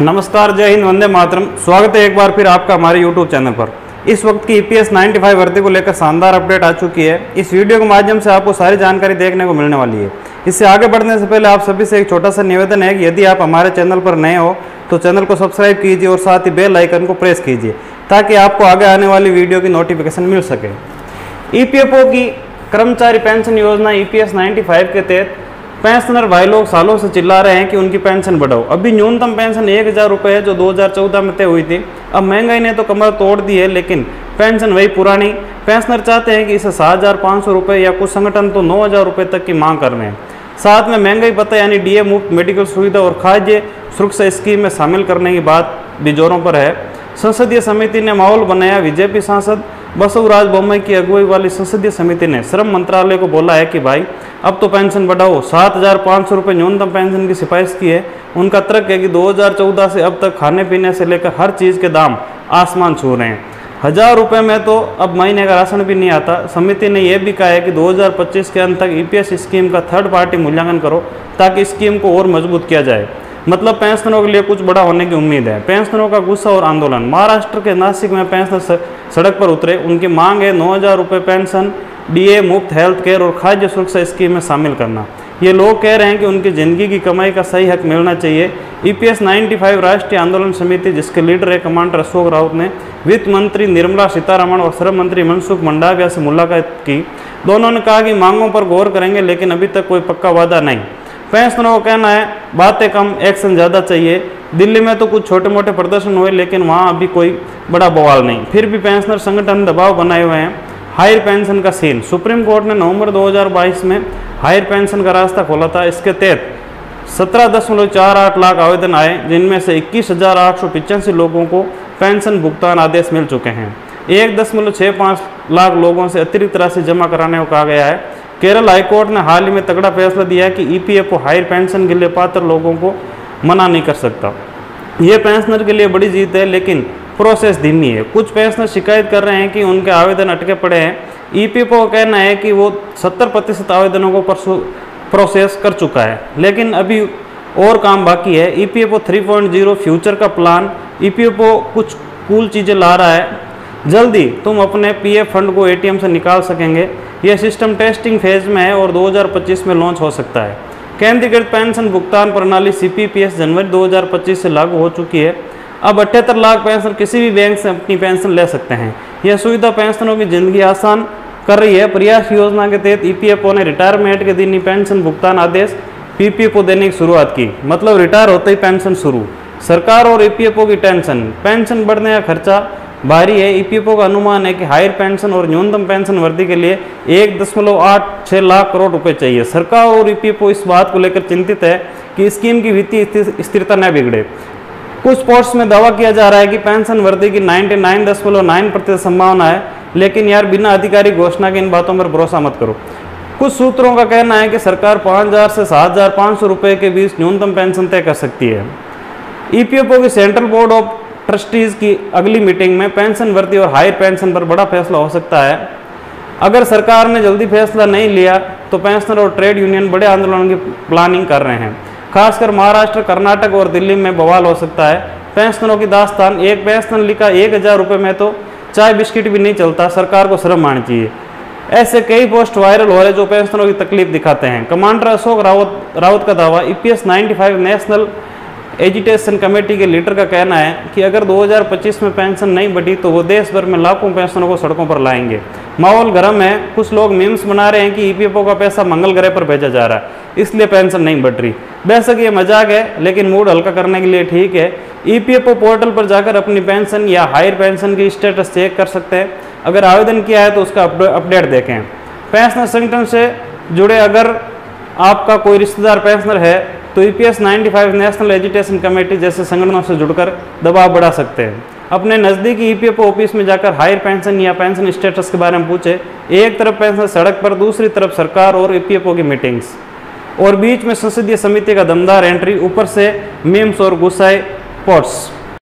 नमस्कार, जय हिंद, वंदे मातरम। स्वागत है एक बार फिर आपका हमारे YouTube चैनल पर। इस वक्त की EPS 95 वर्दी को लेकर शानदार अपडेट आ चुकी है। इस वीडियो के माध्यम से आपको सारी जानकारी देखने को मिलने वाली है। इससे आगे बढ़ने से पहले आप सभी से एक छोटा सा निवेदन है कि यदि आप हमारे चैनल पर नए हो तो चैनल को सब्सक्राइब कीजिए और साथ ही बेल आइकन को प्रेस कीजिए ताकि आपको आगे आने वाली वीडियो की नोटिफिकेशन मिल सके। EPFO की कर्मचारी पेंशन योजना EPS 95 के तहत पेंशनर भाई लोग सालों से चिल्ला रहे हैं कि उनकी पेंशन बढ़ाओ। अभी न्यूनतम पेंशन 1000 रुपये है जो 2014 में तय हुई थी। अब महंगाई ने तो कमर तोड़ दी है, लेकिन पेंशन वही पुरानी। पेंशनर चाहते हैं कि इसे 7500 रुपये या कुछ संगठन तो 9000 रुपये तक की मांग कर रहे हैं। साथ में महंगाई भत्ता यानी DA मुफ्त मेडिकल सुविधा और खाद्य सुरक्षा स्कीम में शामिल करने की बात भी जोरों पर है। संसदीय समिति ने माहौल बनाया। बीजेपी सांसद बसवराज बोम्मई की अगुवाई वाली संसदीय समिति ने श्रम मंत्रालय को बोला है कि भाई अब तो पेंशन बढ़ाओ। 7500 रुपये न्यूनतम पेंशन की सिफारिश की है। उनका तर्क है कि 2014 से अब तक खाने पीने से लेकर हर चीज़ के दाम आसमान छू रहे हैं। 1000 रुपये में तो अब महीने का राशन भी नहीं आता। समिति ने यह भी कहा है कि 2025 के अंत तक EPS स्कीम का थर्ड पार्टी मूल्यांकन करो ताकि स्कीम को और मजबूत किया जाए। मतलब पेंशनरों के लिए कुछ बड़ा होने की उम्मीद है। पेंशनरों का गुस्सा और आंदोलन। महाराष्ट्र के नासिक में पेंशनर सड़क पर उतरे। उनकी मांग है 9000 रुपये पेंशन, DA मुफ्त हेल्थ केयर और खाद्य सुरक्षा स्कीम में शामिल करना। ये लोग कह रहे हैं कि उनकी ज़िंदगी की कमाई का सही हक मिलना चाहिए। EPS 95 राष्ट्रीय आंदोलन समिति, जिसके लीडर है कमांडर अशोक राउत, ने वित्त मंत्री निर्मला सीतारमण और श्रम मंत्री मनसुख मंडाविया से मुलाकात की। दोनों ने कहा कि मांगों पर गौर करेंगे, लेकिन अभी तक कोई पक्का वादा नहीं। पेंशनरों का कहना है बातें कम, एक्शन ज़्यादा चाहिए। दिल्ली में तो कुछ छोटे मोटे प्रदर्शन हुए, लेकिन वहाँ अभी कोई बड़ा बवाल नहीं। फिर भी पेंशनर संगठन दबाव बनाए हुए हैं। हायर पेंशन का सीन। सुप्रीम कोर्ट ने नवंबर 2022 में हायर पेंशन का रास्ता खोला था। इसके तहत 17.48 लाख आवेदन आए, जिनमें से 21,885 लोगों को पेंशन भुगतान आदेश मिल चुके हैं। 1.65 लाख लोगों से अतिरिक्त राशि जमा कराने को कहा गया है। केरल हाईकोर्ट ने हाल ही में तगड़ा फैसला दिया कि EPFO हायर पेंशन के लिए पात्र लोगों को मना नहीं कर सकता। ये पेंशनर के लिए बड़ी जीत है, लेकिन प्रोसेस धीमी है। कुछ पेंशनर शिकायत कर रहे हैं कि उनके आवेदन अटके पड़े हैं। EPFO का कहना है कि वो 70% आवेदनों को प्रोसेस कर चुका है, लेकिन अभी और काम बाकी है। EPFO 3.0 फ्यूचर का प्लान। EPFO कुछ कूल चीज़ें ला रहा है। जल्दी तुम अपने PF फंड को ATM से निकाल सकेंगे। यह सिस्टम टेस्टिंग फेज में है और 2025 में लॉन्च हो सकता है। केंद्रीकृत पेंशन भुगतान प्रणाली CPPS जनवरी 2025 से लागू हो चुकी है। अब 78 लाख पेंशनर किसी भी बैंक से अपनी पेंशन ले सकते हैं। यह सुविधा पेंशनरों की जिंदगी आसान कर रही है। प्रयास योजना के तहत EPFO ने रिटायरमेंट के दिन ही पेंशन भुगतान आदेश PPFO देने की शुरुआत की। मतलब रिटायर होते ही पेंशन शुरू। सरकार और EPFO की टेंशन। पेंशन बढ़ने का खर्चा भारी है। EPFO का अनुमान है कि हायर पेंशन और न्यूनतम पेंशन वर्दी के लिए 1.86 लाख करोड़ रुपए चाहिए। सरकार और EPFO इस बात को लेकर चिंतित है कि स्कीम की वित्तीय स्थिरता न बिगड़े। कुछ पोस्ट्स में दावा किया जा रहा है कि पेंशन वर्दी की 99.9% संभावना है, लेकिन यार बिना आधिकारिक घोषणा के इन बातों पर भरोसा मत करो। कुछ सूत्रों का कहना है कि सरकार 5000 से 7500 रुपये के बीच न्यूनतम पेंशन तय कर सकती है। EPFO की सेंट्रल बोर्ड ऑफ ट्रस्टीज़ की अगली मीटिंग में पेंशन वर्दी और हायर पेंशन पर बड़ा फैसला हो सकता है। अगर सरकार ने जल्दी फैसला नहीं लिया तो पेंशनर और ट्रेड यूनियन बड़े आंदोलन की प्लानिंग कर रहे हैं। खासकर महाराष्ट्र, कर्नाटक और दिल्ली में बवाल हो सकता है। पेंशनरों की दास्तान। एक पेंशनर लिखा 1000 रुपये में तो चाय बिस्किट भी नहीं चलता। सरकार को शर्म आनी चाहिए। ऐसे कई पोस्ट वायरल हो रहे जो पेंशनरों की तकलीफ दिखाते हैं। कमांडर अशोक राउत का दावा। EPS 95 नेशनल एजुटेशन कमेटी के लीडर का कहना है कि अगर 2025 में पेंशन नहीं बढ़ी तो वो देश भर में लाखों पेंशनरों को सड़कों पर लाएंगे। माहौल गर्म है। कुछ लोग मीम्स बना रहे हैं कि EPFO का पैसा मंगल ग्रह पर भेजा जा रहा है, इसलिए पेंशन नहीं बढ़ रही। बेशक ये मजाक है, लेकिन मूड हल्का करने के लिए ठीक है। EPFO पोर्टल पर जाकर अपनी पेंशन या हायर पेंशन की स्टेटस चेक कर सकते हैं। अगर आवेदन किया है तो उसका अपडेट देखें। पेंशनर संगठन से जुड़े अगर आपका कोई रिश्तेदार पेंशनर है तो EPS 95 नेशनल एजुटेशन कमेटी जैसे संगठनों से जुड़कर दबाव बढ़ा सकते हैं। अपने नज़दीकी EPFO ऑफिस में जाकर हायर पेंशन या पेंशन स्टेटस के बारे में पूछे। एक तरफ पेंशन सड़क पर, दूसरी तरफ सरकार और EPFO की मीटिंग्स, और बीच में संसदीय समिति का दमदार एंट्री, ऊपर से मीम्स और गुस्साए पोस्ट्स।